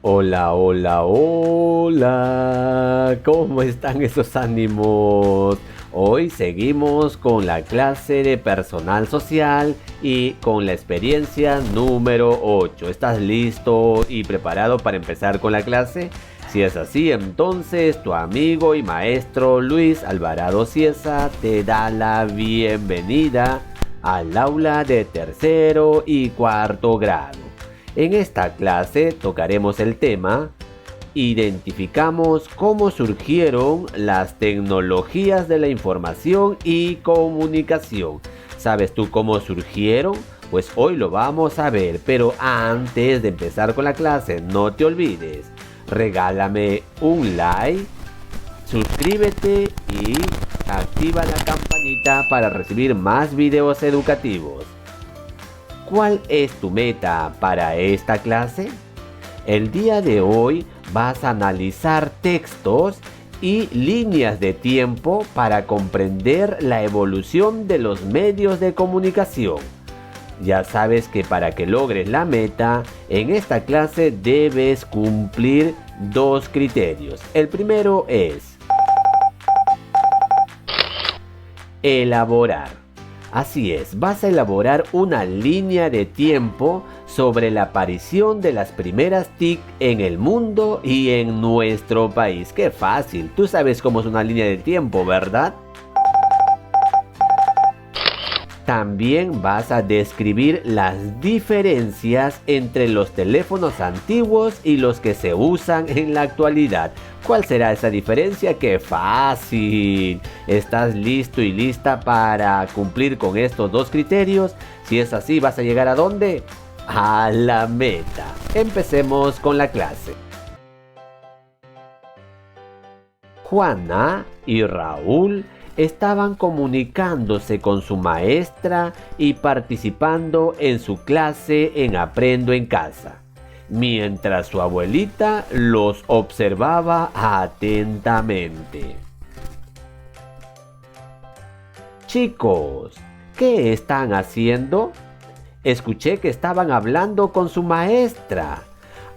Hola, hola, hola. ¿Cómo están esos ánimos? Hoy seguimos con la clase de personal social y con la experiencia número 8. ¿Estás listo y preparado para empezar con la clase? Si es así, entonces tu amigo y maestro Luis Alvarado Cieza te da la bienvenida al aula de tercero y cuarto grado. En esta clase tocaremos el tema Identificamos cómo surgieron las tecnologías de la información y comunicación. ¿Sabes tú cómo surgieron? Pues hoy lo vamos a ver, pero antes de empezar con la clase, no te olvides, regálame un like, suscríbete y activa la campanita para recibir más videos educativos. ¿Cuál es tu meta para esta clase? El día de hoy vas a analizar textos y líneas de tiempo para comprender la evolución de los medios de comunicación. Ya sabes que para que logres la meta, en esta clase debes cumplir dos criterios. El primero es elaborar. Así es, vas a elaborar una línea de tiempo sobre la aparición de las primeras TIC en el mundo y en nuestro país. ¡Qué fácil! Tú sabes cómo es una línea de tiempo, ¿verdad? También vas a describir las diferencias entre los teléfonos antiguos y los que se usan en la actualidad. ¿Cuál será esa diferencia? ¡Qué fácil! ¿Estás listo y lista para cumplir con estos dos criterios? Si es así, ¿vas a llegar a dónde? A la meta. Empecemos con la clase. Juana y Raúl estaban comunicándose con su maestra y participando en su clase en Aprendo en Casa, mientras su abuelita los observaba atentamente. Chicos, ¿qué están haciendo? Escuché que estaban hablando con su maestra.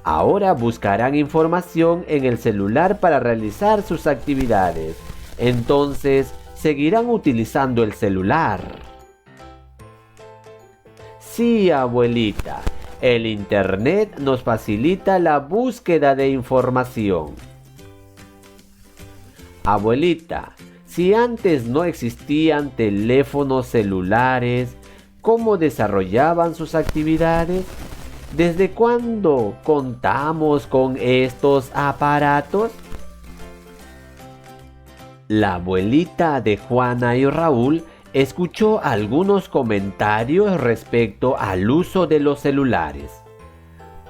Ahora buscarán información en el celular para realizar sus actividades. Entonces, seguirán utilizando el celular. Sí, abuelita, el internet nos facilita la búsqueda de información. Abuelita, si antes no existían teléfonos celulares, ¿cómo desarrollaban sus actividades? ¿Desde cuándo contamos con estos aparatos? La abuelita de Juana y Raúl escuchó algunos comentarios respecto al uso de los celulares.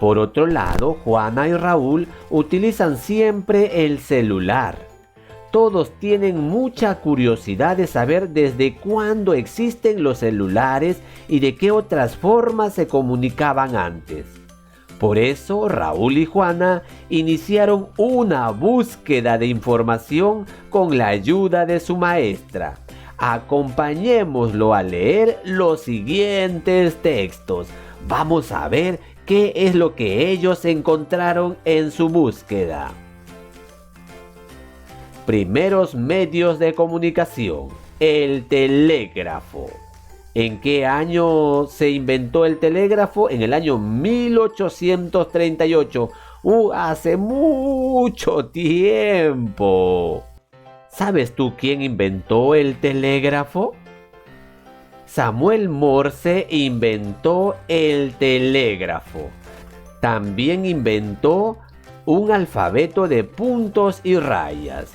Por otro lado, Juana y Raúl utilizan siempre el celular. Todos tienen mucha curiosidad de saber desde cuándo existen los celulares y de qué otras formas se comunicaban antes. Por eso Raúl y Juana iniciaron una búsqueda de información con la ayuda de su maestra. Acompañémoslo a leer los siguientes textos. Vamos a ver qué es lo que ellos encontraron en su búsqueda. Primeros medios de comunicación. El telégrafo. ¿En qué año se inventó el telégrafo? En el año 1838. Hace mucho tiempo. ¿Sabes tú quién inventó el telégrafo? Samuel Morse inventó el telégrafo. También inventó un alfabeto de puntos y rayas.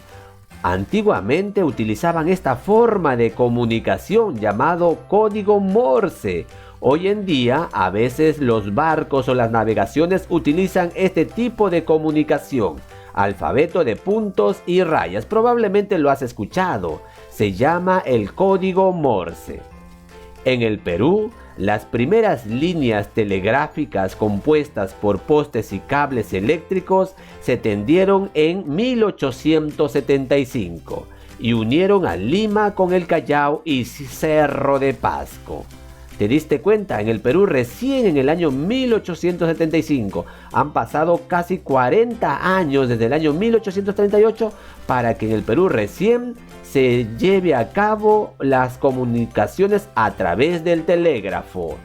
Antiguamente utilizaban esta forma de comunicación llamado código Morse. Hoy en día, a veces los barcos o las navegaciones utilizan este tipo de comunicación, alfabeto de puntos y rayas. Probablemente lo has escuchado. Se llama el código Morse. En el Perú, las primeras líneas telegráficas compuestas por postes y cables eléctricos se tendieron en 1875 y unieron a Lima con el Callao y Cerro de Pasco. ¿Te diste cuenta? En el Perú recién en el año 1875. Han pasado casi 40 años desde el año 1838 para que en el Perú recién se lleve a cabo las comunicaciones a través del telégrafo.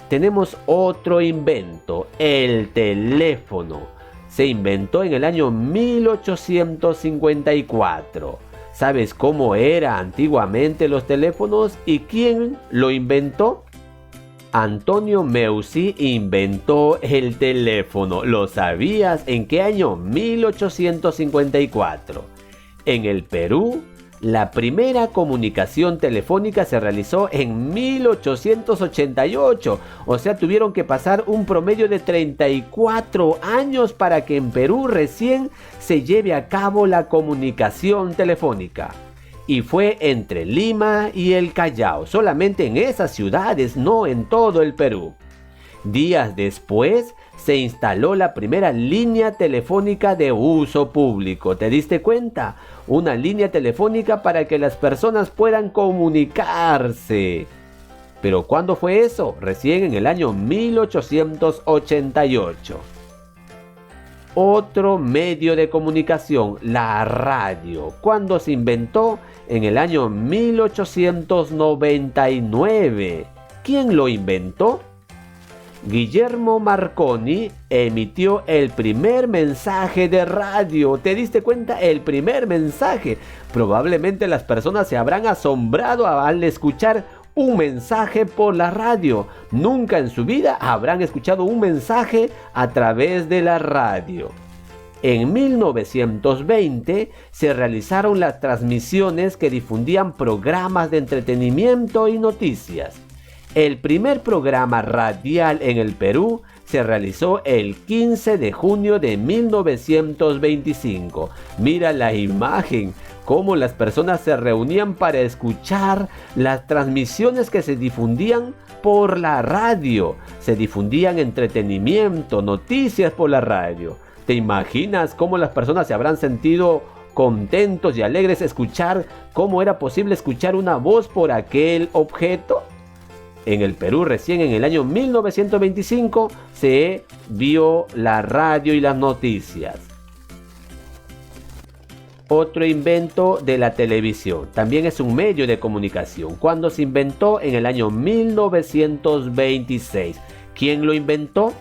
Tenemos otro invento, el teléfono. Se inventó en el año 1854. ¿Sabes cómo eran antiguamente los teléfonos y quién lo inventó? Antonio Meucci inventó el teléfono. ¿Lo sabías? ¿En qué año? 1854. En el Perú, la primera comunicación telefónica se realizó en 1888. O sea, tuvieron que pasar un promedio de 34 años para que en Perú recién se lleve a cabo la comunicación telefónica. Y fue entre Lima y el Callao, solamente en esas ciudades, no en todo el Perú. Días después se instaló la primera línea telefónica de uso público. ¿Te diste cuenta? Una línea telefónica para que las personas puedan comunicarse. ¿Pero cuándo fue eso? Recién en el año 1888. Otro medio de comunicación, la radio. ¿Cuándo se inventó? En el año 1899. ¿Quién lo inventó? Guillermo Marconi emitió el primer mensaje de radio. ¿Te diste cuenta? El primer mensaje. Probablemente las personas se habrán asombrado al escuchar un mensaje por la radio. Nunca en su vida habrán escuchado un mensaje a través de la radio. En 1920 se realizaron las transmisiones que difundían programas de entretenimiento y noticias. El primer programa radial en el Perú se realizó el 15 de junio de 1925. Mira la imagen, cómo las personas se reunían para escuchar las transmisiones que se difundían por la radio. Se difundían entretenimiento, noticias por la radio. ¿Te imaginas cómo las personas se habrán sentido contentos y alegres escuchar cómo era posible escuchar una voz por aquel objeto? En el Perú recién en el año 1925 se vio la radio y las noticias. Otro invento de la televisión. También es un medio de comunicación. Cuando se inventó en el año 1926. ¿Quién lo inventó?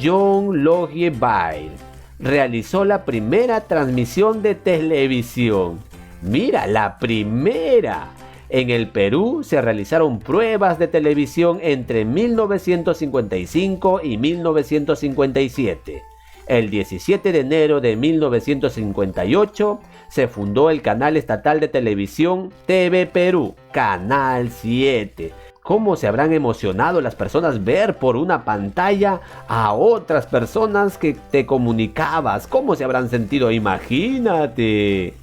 John Logie Baird. Realizó la primera transmisión de televisión. Mira, la primera. En el Perú se realizaron pruebas de televisión entre 1955 y 1957. El 17 de enero de 1958 se fundó el canal estatal de televisión TV Perú, Canal 7. ¿Cómo se habrán emocionado las personas ver por una pantalla a otras personas que te comunicabas? ¿Cómo se habrán sentido? Imagínate.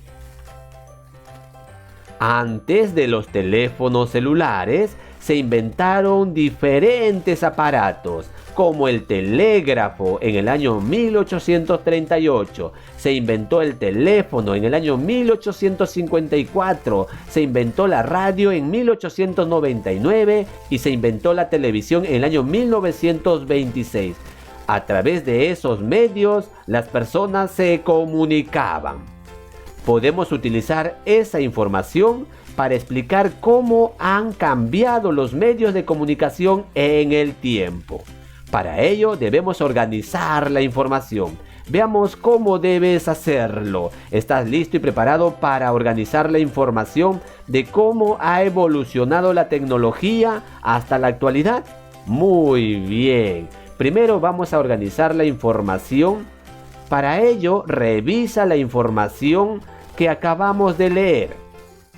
Antes de los teléfonos celulares, se inventaron diferentes aparatos, como el telégrafo en el año 1838, se inventó el teléfono en el año 1854, se inventó la radio en 1899 y se inventó la televisión en el año 1926. A través de esos medios, las personas se comunicaban. Podemos utilizar esa información para explicar cómo han cambiado los medios de comunicación en el tiempo. Para ello debemos organizar la información. Veamos cómo debes hacerlo. ¿Estás listo y preparado para organizar la información de cómo ha evolucionado la tecnología hasta la actualidad? Muy bien. Primero vamos a organizar la información. Para ello, revisa la información que acabamos de leer.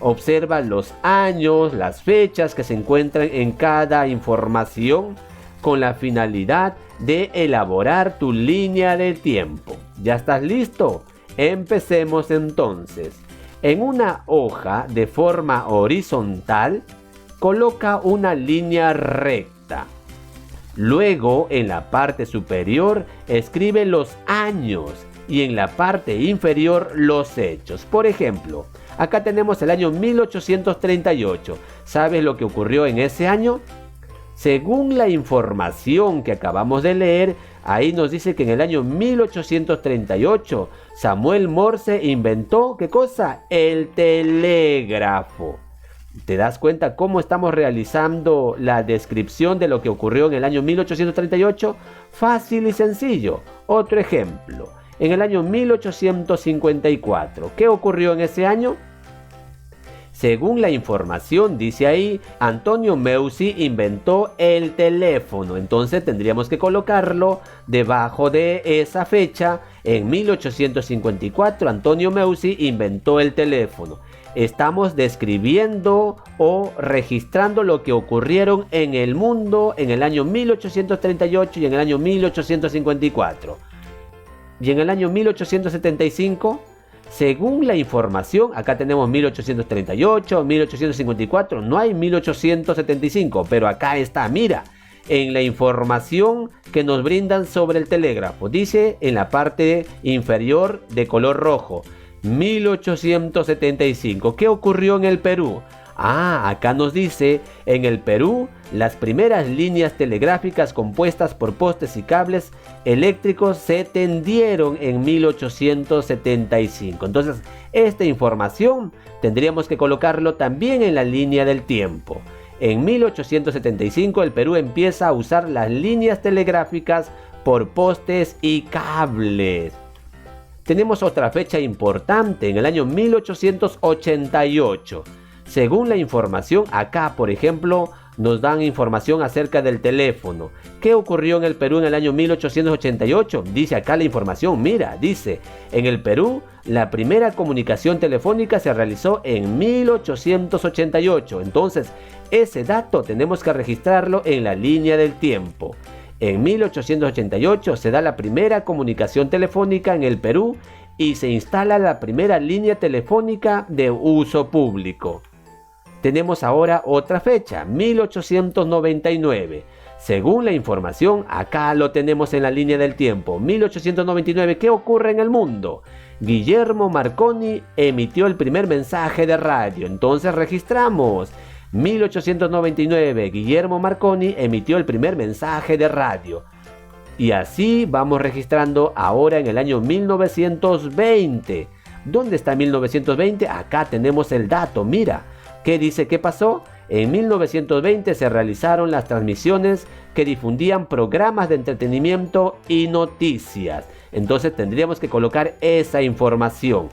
Observa los años, las fechas que se encuentran en cada información con la finalidad de elaborar tu línea de tiempo. ¿Ya estás listo? Empecemos entonces. En una hoja de forma horizontal, coloca una línea recta. Luego, en la parte superior, escribe los años y en la parte inferior los hechos. Por ejemplo, Acá tenemos el año 1838. ¿Sabes lo que ocurrió en ese año? Según la información que acabamos de leer, ahí nos dice que en el año 1838 Samuel Morse inventó, ¿qué cosa? El telégrafo. ¿Te das cuenta cómo estamos realizando la descripción de lo que ocurrió en el año 1838? Fácil y sencillo. Otro ejemplo. En el año 1854, ¿qué ocurrió en ese año? Según la información, dice ahí, Antonio Meucci inventó el teléfono. Entonces tendríamos que colocarlo debajo de esa fecha. En 1854, Antonio Meucci inventó el teléfono. Estamos describiendo o registrando lo que ocurrieron en el mundo en el año 1838 y en el año 1854. Y en el año 1875... según la información, acá tenemos 1838, 1854, no hay 1875, pero acá está, mira, en la información que nos brindan sobre el telégrafo. Dice en la parte inferior de color rojo, 1875. ¿Qué ocurrió en el Perú? Acá nos dice, en el Perú, las primeras líneas telegráficas compuestas por postes y cables eléctricos se tendieron en 1875. Entonces, esta información tendríamos que colocarlo también en la línea del tiempo. En 1875 el Perú empieza a usar las líneas telegráficas por postes y cables. Tenemos otra fecha importante, en el año 1888. Según la información, acá, por ejemplo, nos dan información acerca del teléfono. ¿Qué ocurrió en el Perú en el año 1888? Dice acá la información, mira, dice, en el Perú, la primera comunicación telefónica se realizó en 1888. Entonces, ese dato tenemos que registrarlo en la línea del tiempo. En 1888 se da la primera comunicación telefónica en el Perú y se instala la primera línea telefónica de uso público. Tenemos ahora otra fecha, 1899. Según la información, acá lo tenemos en la línea del tiempo. 1899, ¿qué ocurre en el mundo? Guillermo Marconi emitió el primer mensaje de radio. Entonces registramos. 1899, Guillermo Marconi emitió el primer mensaje de radio. Y así vamos registrando ahora en el año 1920. ¿Dónde está 1920? Acá tenemos el dato, mira. ¿Qué dice? ¿Qué pasó? En 1920 se realizaron las transmisiones que difundían programas de entretenimiento y noticias. Entonces tendríamos que colocar esa información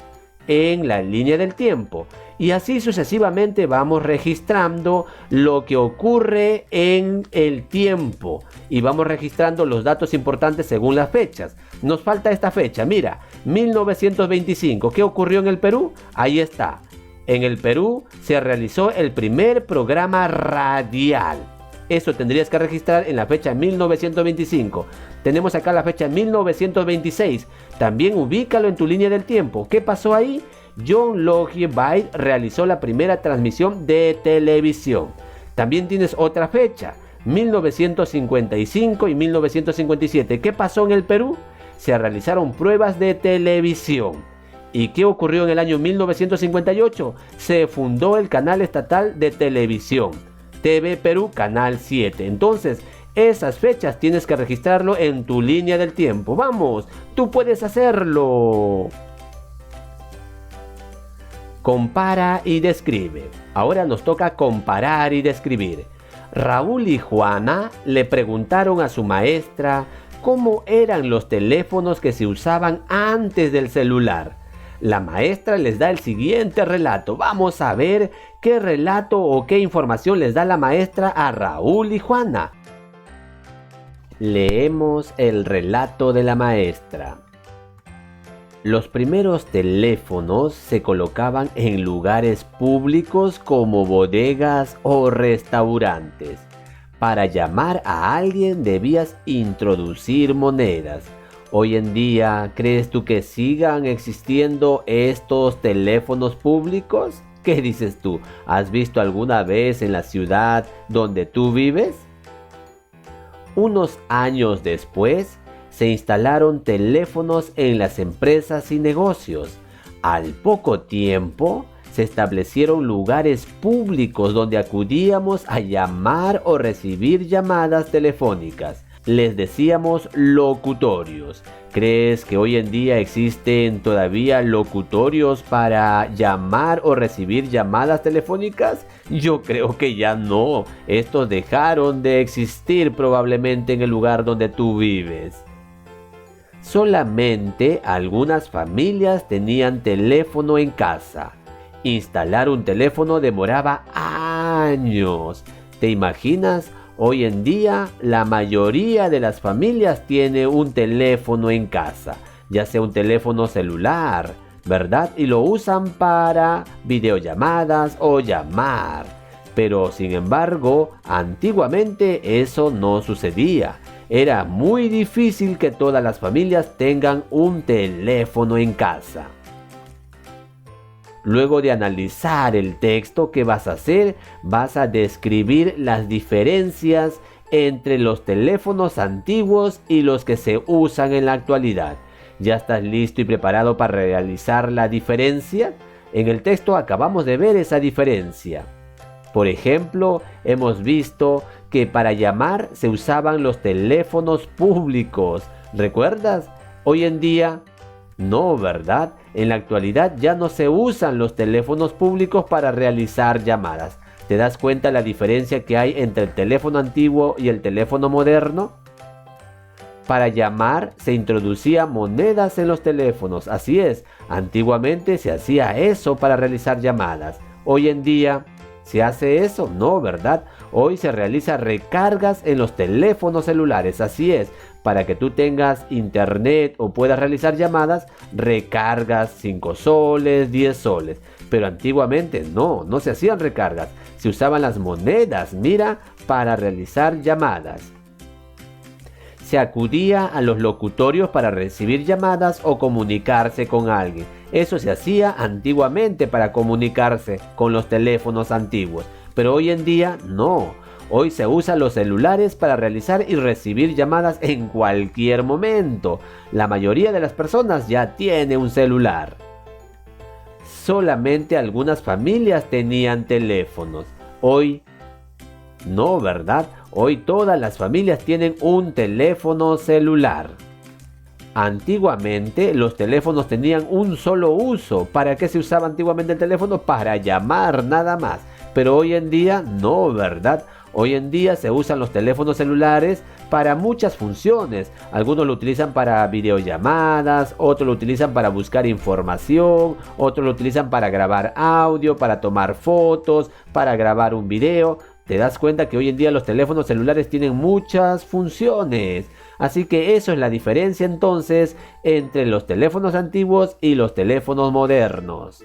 en la línea del tiempo. Y así sucesivamente vamos registrando lo que ocurre en el tiempo. Y vamos registrando los datos importantes según las fechas. Nos falta esta fecha, mira, 1925. ¿Qué ocurrió en el Perú? Ahí está. En el Perú se realizó el primer programa radial. Eso tendrías que registrar en la fecha 1925. Tenemos acá la fecha 1926. También ubícalo en tu línea del tiempo. ¿Qué pasó ahí? John Logie Baird realizó la primera transmisión de televisión. También tienes otra fecha, 1955 y 1957. ¿Qué pasó en el Perú? Se realizaron pruebas de televisión. ¿Y qué ocurrió en el año 1958? Se fundó el canal estatal de televisión, TV Perú Canal 7. Entonces, esas fechas tienes que registrarlo en tu línea del tiempo. ¡Vamos! ¡Tú puedes hacerlo! Compara y describe. Ahora nos toca comparar y describir. Raúl y Juana le preguntaron a su maestra cómo eran los teléfonos que se usaban antes del celular. La maestra les da el siguiente relato. Vamos a ver qué relato o qué información les da la maestra a Raúl y Juana. Leemos el relato de la maestra. Los primeros teléfonos se colocaban en lugares públicos como bodegas o restaurantes. Para llamar a alguien debías introducir monedas. Hoy en día, ¿crees tú que sigan existiendo estos teléfonos públicos? ¿Qué dices tú? ¿Has visto alguna vez en la ciudad donde tú vives? Unos años después, se instalaron teléfonos en las empresas y negocios. Al poco tiempo, se establecieron lugares públicos donde acudíamos a llamar o recibir llamadas telefónicas. Les decíamos locutorios. ¿Crees que hoy en día existen todavía locutorios para llamar o recibir llamadas telefónicas? Yo creo que ya no. Estos dejaron de existir probablemente en el lugar donde tú vives. Solamente algunas familias tenían teléfono en casa. Instalar un teléfono demoraba años. ¿Te imaginas? Hoy en día, la mayoría de las familias tiene un teléfono en casa, ya sea un teléfono celular, ¿verdad? Y lo usan para videollamadas o llamar. Pero sin embargo, antiguamente eso no sucedía. Era muy difícil que todas las familias tengan un teléfono en casa. Luego de analizar el texto, ¿qué vas a hacer? Vas a describir las diferencias entre los teléfonos antiguos y los que se usan en la actualidad. ¿Ya estás listo y preparado para realizar la diferencia? En el texto acabamos de ver esa diferencia. Por ejemplo, hemos visto que para llamar se usaban los teléfonos públicos. ¿Recuerdas? Hoy en día no, ¿verdad? En la actualidad ya no se usan los teléfonos públicos para realizar llamadas. ¿Te das cuenta la diferencia que hay entre el teléfono antiguo y el teléfono moderno? Para llamar se introducían monedas en los teléfonos. Así es, antiguamente se hacía eso para realizar llamadas. Hoy en día, ¿se hace eso? No, ¿verdad? Hoy se realiza recargas en los teléfonos celulares. Así es. Para que tú tengas internet o puedas realizar llamadas, recargas 5 soles, 10 soles. Pero antiguamente no se hacían recargas. Se usaban las monedas, mira, para realizar llamadas. Se acudía a los locutorios para recibir llamadas o comunicarse con alguien. Eso se hacía antiguamente para comunicarse con los teléfonos antiguos. Pero hoy en día no. Hoy se usan los celulares para realizar y recibir llamadas en cualquier momento. La mayoría de las personas ya tiene un celular. Solamente algunas familias tenían teléfonos. Hoy no, ¿verdad? Hoy todas las familias tienen un teléfono celular. Antiguamente los teléfonos tenían un solo uso. ¿Para qué se usaba antiguamente el teléfono? Para llamar nada más. Pero hoy en día no, ¿verdad? Hoy en día se usan los teléfonos celulares para muchas funciones. Algunos lo utilizan para videollamadas, otros lo utilizan para buscar información, otros lo utilizan para grabar audio, para tomar fotos, para grabar un video. Te das cuenta que hoy en día los teléfonos celulares tienen muchas funciones. Así que eso es la diferencia entonces entre los teléfonos antiguos y los teléfonos modernos.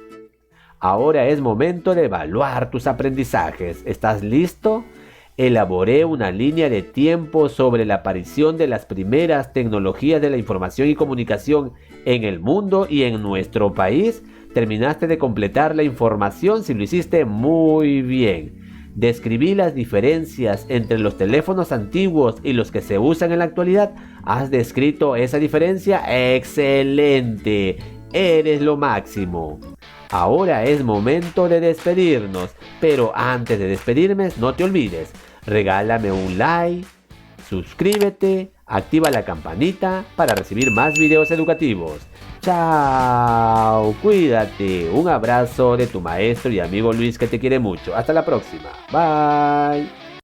Ahora es momento de evaluar tus aprendizajes. ¿Estás listo? Elaboré una línea de tiempo sobre la aparición de las primeras tecnologías de la información y comunicación en el mundo y en nuestro país. ¿Terminaste de completar la información? Si lo hiciste, muy bien. Describí las diferencias entre los teléfonos antiguos y los que se usan en la actualidad. ¿Has descrito esa diferencia? ¡Excelente! Eres lo máximo. Ahora es momento de despedirnos, pero antes de despedirme, no te olvides, regálame un like, suscríbete, activa la campanita para recibir más videos educativos. ¡Chao! Cuídate. Un abrazo de tu maestro y amigo Luis que te quiere mucho. Hasta la próxima. Bye.